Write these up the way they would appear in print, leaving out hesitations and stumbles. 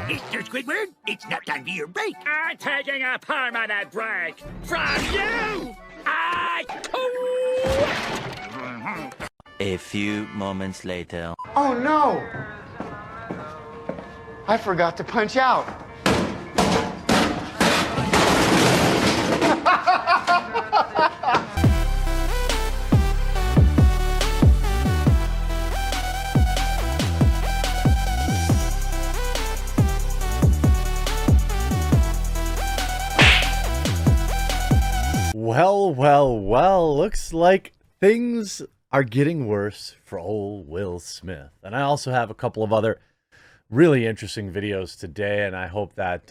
Mr. Squidward, it's not time for your break. I'm taking a permanent break from you! A few moments later. Oh no! I forgot to punch out. Well, looks like things are getting worse for old Will Smith. And I also have a couple of other really interesting videos today, and I hope that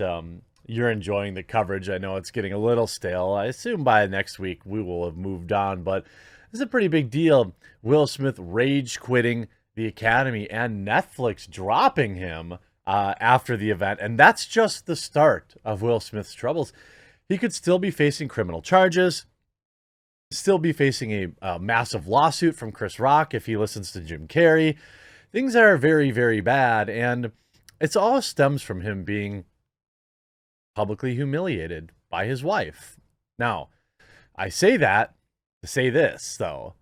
you're enjoying the coverage. I know it's getting a little stale. I assume by next week we will have moved on, but this is a pretty big deal. Will Smith rage quitting the Academy and Netflix dropping him after the event, and that's just the start of Will Smith's troubles. He could still be facing criminal charges, still be facing a massive lawsuit from Chris Rock if he listens to Jim Carrey. Things are very, very bad, and it's all stems from him being publicly humiliated by his wife. Now, I say that to say this, though.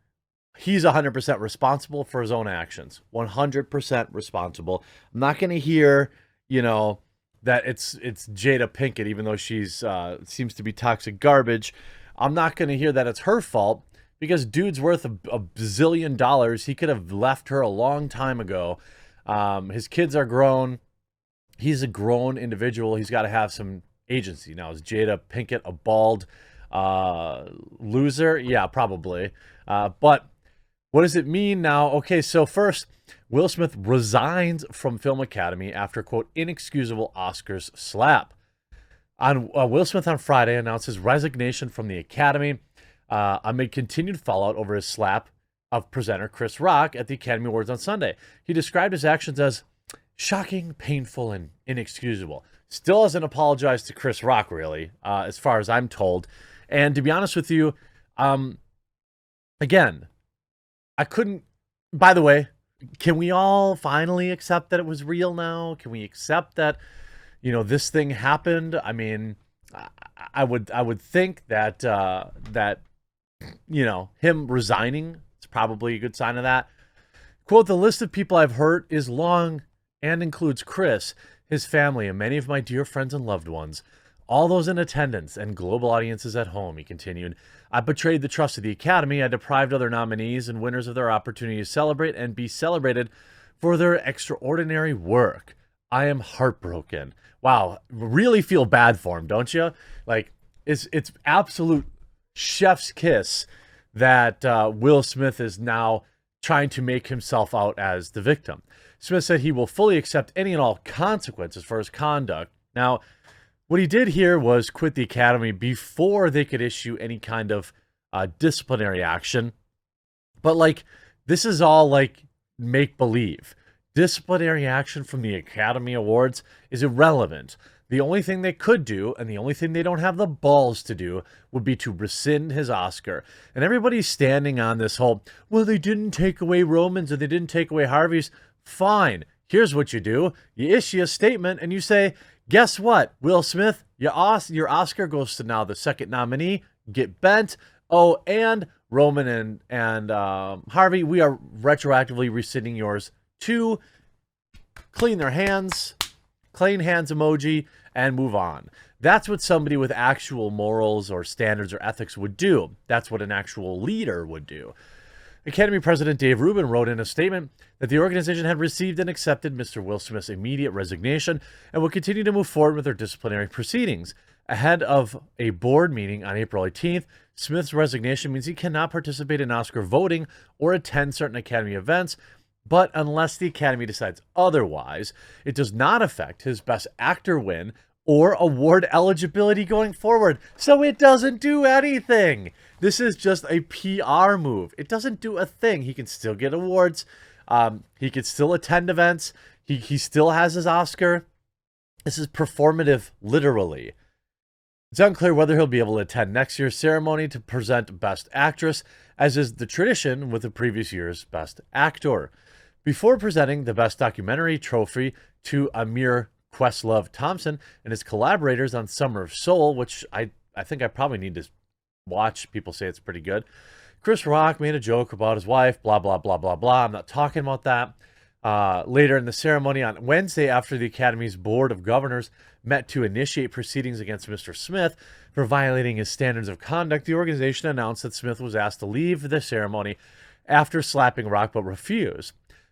He's 100% responsible for his own actions. 100% responsible. I'm not going to hear, that it's Jada Pinkett, even though she's seems to be toxic garbage. I'm not going to hear that it's her fault, because dude's worth a bazillion dollars. He could have left her a long time ago. His kids are grown. He's a grown individual. He's got to have some agency. Now, is Jada Pinkett a bald loser? Yeah, probably. But what does it mean now? Okay, so first, Will Smith resigns from Film Academy after, quote, inexcusable Oscars slap. Will Smith on Friday announced his resignation from the Academy amid continued fallout over his slap of presenter Chris Rock at the Academy Awards on Sunday. He described his actions as shocking, painful, and inexcusable. Still hasn't apologized to Chris Rock, really, as far as I'm told. And to be honest with you, again, I couldn't... By the way, can we all finally accept that it was real now? Can we accept that, this thing happened? I mean, I would think that him resigning is probably a good sign of that. Quote, the list of people I've hurt is long and includes Chris, his family, and many of my dear friends and loved ones. All those in attendance and global audiences at home, he continued. I betrayed the trust of the Academy. I deprived other nominees and winners of their opportunity to celebrate and be celebrated for their extraordinary work. I am heartbroken. Wow, really feel bad for him, don't you? Like, it's absolute chef's kiss that Will Smith is now trying to make himself out as the victim. Smith said he will fully accept any and all consequences for his conduct. Now, what he did here was quit the Academy before they could issue any kind of disciplinary action. But, this is all, make-believe. Disciplinary action from the Academy Awards is irrelevant. The only thing they could do, and the only thing they don't have the balls to do, would be to rescind his Oscar. And everybody's standing on this whole, well, they didn't take away Roman's or they didn't take away Harvey's. Fine. Here's what you do. You issue a statement and you say, guess what, Will Smith, your Oscar goes to now the second nominee. Get bent. Oh, and Roman and Harvey, we are retroactively rescinding yours too. Clean their hands, clean hands emoji, and move on. That's what somebody with actual morals or standards or ethics would do. That's what an actual leader would do. Academy President Dave Rubin wrote in a statement that the organization had received and accepted Mr. Will Smith's immediate resignation and will continue to move forward with their disciplinary proceedings. Ahead of a board meeting on April 18th, Smith's resignation means he cannot participate in Oscar voting or attend certain Academy events, but unless the Academy decides otherwise, it does not affect his Best Actor win or award eligibility going forward. So it doesn't do anything. This is just a PR move. It doesn't do a thing. He can still get awards. He can still attend events. He still has his Oscar. This is performative, literally. It's unclear whether he'll be able to attend next year's ceremony to present Best Actress, as is the tradition with the previous year's Best Actor. Before presenting the Best Documentary trophy to Amir Questlove Thompson and his collaborators on Summer of Soul, which I think I probably need to watch. People say it's pretty good. Chris Rock made a joke about his wife, blah, blah, blah, blah, blah. I'm not talking about that. Later in the ceremony on Wednesday, after the Academy's Board of Governors met to initiate proceedings against Mr. Smith for violating his standards of conduct, the organization announced that Smith was asked to leave the ceremony after slapping Rock, but refused.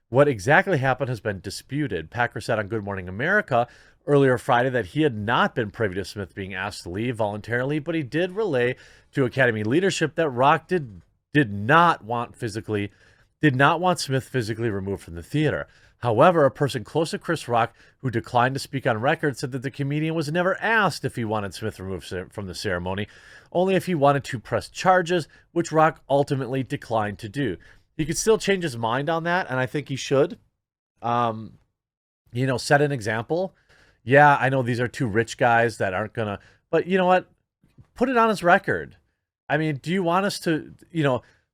What exactly happened has been disputed. Packer said on Good Morning America earlier Friday that he had not been privy to Smith being asked to leave voluntarily, but he did relay to Academy leadership that Rock did not want Smith physically removed from the theater. However, a person close to Chris Rock who declined to speak on record said that the comedian was never asked if he wanted Smith removed from the ceremony, only if he wanted to press charges, which Rock ultimately declined to do. He could still change his mind on that, and I think he should. Set an example. Yeah, I know these are two rich guys that aren't gonna, but you know what? Put it on his record. I mean, do you want us to,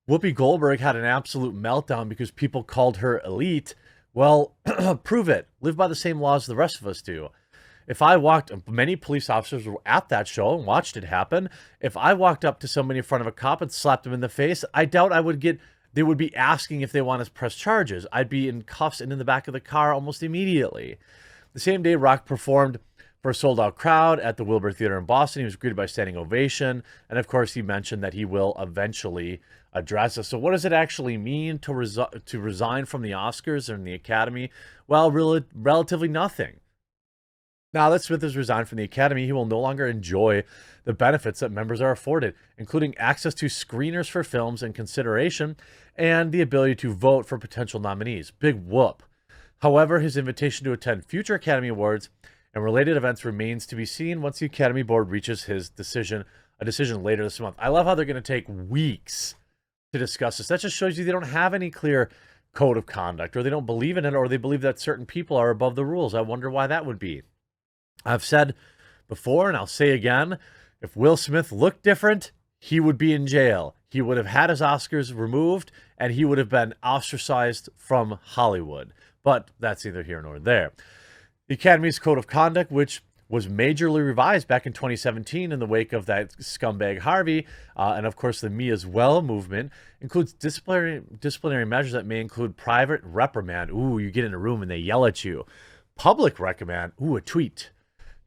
Whoopi Goldberg had an absolute meltdown because people called her elite. Well, prove it. Live by the same laws the rest of us do. If I many police officers were at that show and watched it happen. If I walked up to somebody in front of a cop and slapped him in the face, I doubt they would be asking if they want to press charges. I'd be in cuffs and in the back of the car almost immediately. The same day, Rock performed for a sold-out crowd at the Wilbur Theater in Boston. He was greeted by standing ovation. And, of course, he mentioned that he will eventually address us. So what does it actually mean to resign from the Oscars and the Academy? Well, really, relatively nothing. Now that Smith has resigned from the Academy, he will no longer enjoy the benefits that members are afforded, including access to screeners for films and consideration and the ability to vote for potential nominees. Big whoop. However, his invitation to attend future Academy Awards and related events remains to be seen once the Academy Board reaches a decision later this month. I love how they're going to take weeks to discuss this. That just shows you they don't have any clear code of conduct, or they don't believe in it, or they believe that certain people are above the rules. I wonder why that would be. I've said before, and I'll say again, if Will Smith looked different, he would be in jail. He would have had his Oscars removed, and he would have been ostracized from Hollywood. But that's neither here nor there. The Academy's Code of Conduct, which was majorly revised back in 2017 in the wake of that scumbag Harvey, and of course the Me As Well movement, includes disciplinary measures that may include private reprimand. Ooh, you get in a room and they yell at you. Public reprimand. Ooh, a tweet.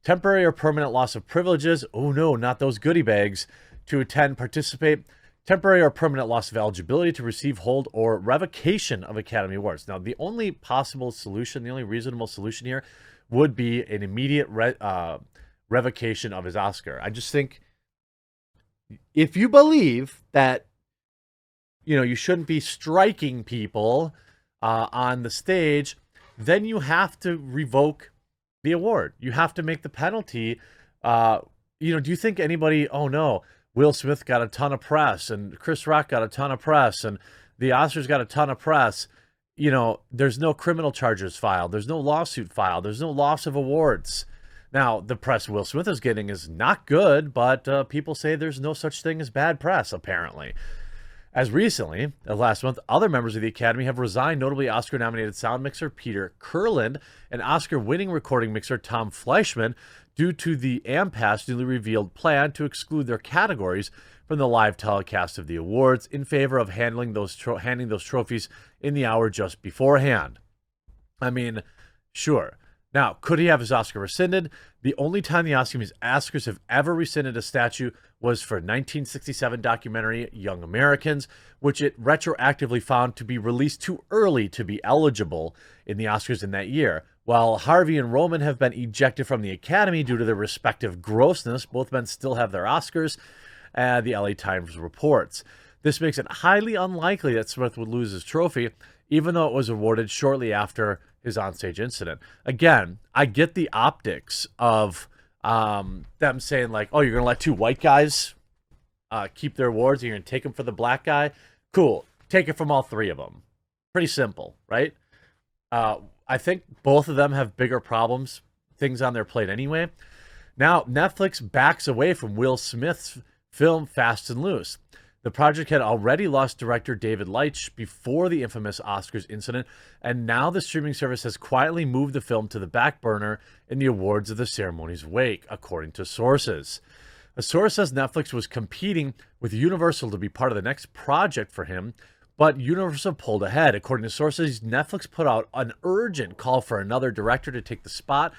Temporary or permanent loss of privileges. Oh no, not those goodie bags. To attend, participate. Temporary or permanent loss of eligibility to receive, hold, or revocation of Academy Awards. Now, the only possible solution, the only reasonable solution here would be an immediate revocation of his Oscar. I just think if you believe that, you shouldn't be striking people on the stage, then you have to revoke the award. You have to make the penalty. Do you think anybody, oh no, Will Smith got a ton of press and Chris Rock got a ton of press and the Oscars got a ton of press. There's no criminal charges filed. There's no lawsuit filed. There's no loss of awards. Now, the press Will Smith is getting is not good, but people say there's no such thing as bad press, apparently. As recently as last month, other members of the Academy have resigned, notably Oscar-nominated sound mixer Peter Kurland and Oscar-winning recording mixer Tom Fleischman, due to the AMPAS newly revealed plan to exclude their categories from the live telecast of the awards in favor of handing those trophies in the hour just beforehand. I mean, sure. Now, could he have his Oscar rescinded? The only time the Oscars have ever rescinded a statue was for 1967 documentary Young Americans, which it retroactively found to be released too early to be eligible in the Oscars in that year. While Harvey and Roman have been ejected from the Academy due to their respective grossness, both men still have their Oscars, the LA Times reports. This makes it highly unlikely that Smith would lose his trophy, even though it was awarded shortly after his onstage incident. Again, I get the optics of them saying like, oh, you're going to let two white guys keep their awards and you're going to take them for the black guy? Cool. Take it from all three of them. Pretty simple, right? I think both of them have bigger things on their plate anyway. Now, Netflix backs away from Will Smith's film Fast and Loose. The project had already lost director David Leitch before the infamous Oscars incident, and now the streaming service has quietly moved the film to the back burner in the awards of the ceremony's wake, according to sources. A source says Netflix was competing with Universal to be part of the next project for him, but Universal pulled ahead. According to sources, Netflix put out an urgent call for another director to take the spot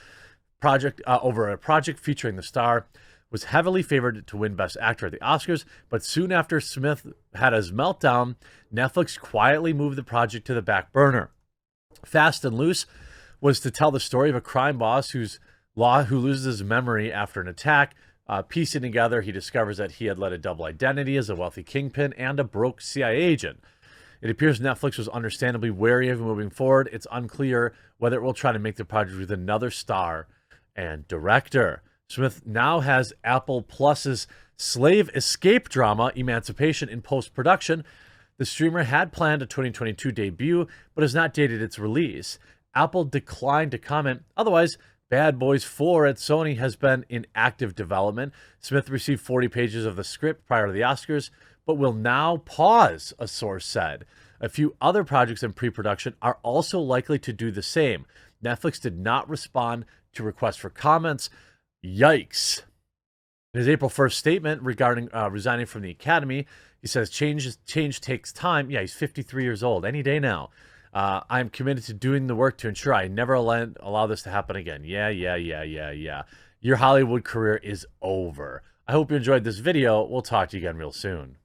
over a project featuring the star. Was heavily favored to win Best Actor at the Oscars, but soon after Smith had his meltdown, Netflix quietly moved the project to the back burner. Fast and Loose was to tell the story of a crime boss who loses his memory after an attack. Piecing together, he discovers that he had led a double identity as a wealthy kingpin and a broke CIA agent. It appears Netflix was understandably wary of moving forward. It's unclear whether it will try to make the project with another star and director. Smith now has Apple Plus's slave escape drama, Emancipation, in post-production. The streamer had planned a 2022 debut, but has not dated its release. Apple declined to comment. Otherwise, Bad Boys 4 at Sony has been in active development. Smith received 40 pages of the script prior to the Oscars, but will now pause, a source said. A few other projects in pre-production are also likely to do the same. Netflix did not respond to requests for comments. Yikes. In his April 1st statement regarding resigning from the Academy, he says, change takes time. Yeah, he's 53 years old, any day now. I'm committed to doing the work to ensure I never allow this to happen again. Yeah. Your Hollywood career is over. I hope you enjoyed this video. We'll talk to you again real soon.